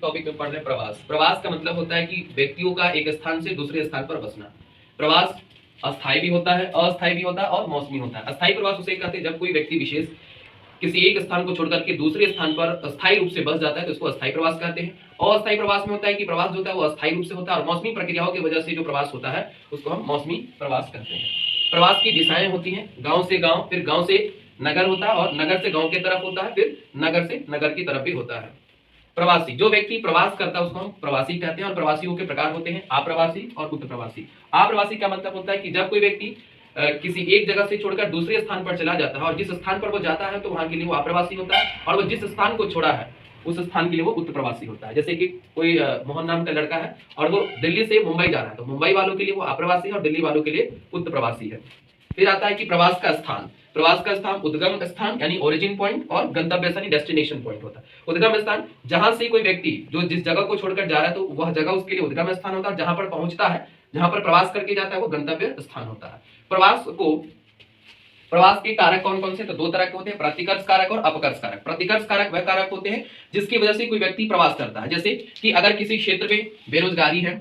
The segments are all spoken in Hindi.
टॉपिक में पढ़ रहे हैं प्रवास। प्रवास का मतलब होता है कि व्यक्तियों का एक स्थान से दूसरे स्थान पर बसना। प्रवास अस्थायी भी होता है, अस्थायी भी होता है और मौसमी होता है। अस्थायी प्रवास उसे कहते हैं जब कोई व्यक्ति विशेष किसी एक स्थान को छोड़कर के दूसरे स्थान पर अस्थायी रूप से बस जाता है तो उसको अस्थायी प्रवास कहते हैं। अस्थायी प्रवास में होता है कि प्रवास जो होता है वो अस्थायी रूप से होता है और मौसमी प्रक्रियाओं की वजह से जो प्रवास होता है उसको हम मौसमी प्रवास कहते हैं। प्रवास की दिशाएं होती हैं, गांव से गांव, फिर गांव से नगर होता है और नगर से गांव की तरफ होता है, फिर नगर से नगर की तरफ भी होता है। प्रवासी, जो व्यक्ति प्रवास करता है उसको हम प्रवासी कहते हैं और प्रवासियों के प्रकार होते हैं आप्रवासी और उत्प्रवासी। आप्रवासी का मतलब होता है कि जब कोई व्यक्ति किसी एक जगह से छोड़कर दूसरे स्थान पर चला जाता है और जिस स्थान पर वो जाता है तो वहां के लिए वो आप्रवासी होता है, और वो जिस स्थान को छोड़ा है उस स्थान के लिए वो उत्प्रवासी होता है। जैसे कि कोई मोहन नाम का लड़का है और वो दिल्ली से मुंबई जा रहा है तो मुंबई वालों के लिए वो आप्रवासी है और दिल्ली वालों के लिए उत्प्रवासी है। फिर आता है कि प्रवास का स्थान। प्रवास का स्थान उद्गम स्थान यानी ओरिजिन पॉइंट और गंतव्य स्थान डेस्टिनेशन पॉइंट होता है। उद्गम स्थान जहां से कोई व्यक्ति जो जिस जगह को छोड़कर जा रहा है तो वह जगह उसके लिए उद्गम स्थान होता है। जहां पर पहुंचता है, जहां पर प्रवास करके जाता है वो गंतव्य स्थान होता है। प्रवास के कारक कौन कौन से? तो दो तरह के होते हैं, प्रतिकर्ष कारक और अपकर्ष कारक। प्रतिकर्ष कारक वह कारक होते हैं जिसकी वजह से कोई व्यक्ति प्रवास करता है। जैसे कि अगर किसी क्षेत्र में बेरोजगारी है,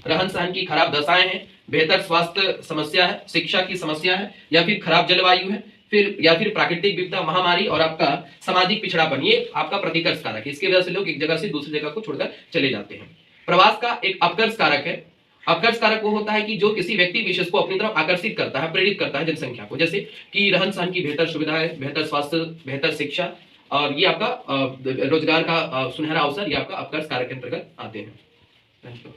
रहन सहन की खराब दशाएं हैं, बेहतर स्वास्थ्य समस्या है, शिक्षा की समस्या है, या फिर खराब जलवायु है, फिर प्राकृतिक विपदा, महामारी और आपका सामाजिक पिछड़ापन, ये आपका प्रतिकर्ष कारक है। इसकी वजह से लोग एक जगह से दूसरी जगह को छोड़कर चले जाते हैं। प्रवास का एक अपकर्ष कारक है। अपकर्ष कारक वो होता है कि जो किसी व्यक्ति विशेष को अपनी तरफ आकर्षित करता है, प्रेरित करता है जनसंख्या को, जैसे कि रहन सहन की बेहतर सुविधाएं, बेहतर स्वास्थ्य, बेहतर शिक्षा और ये आपका रोजगार का सुनहरा अवसर, ये आपका अपकर्ष कारक के अंतर्गत आते हैं।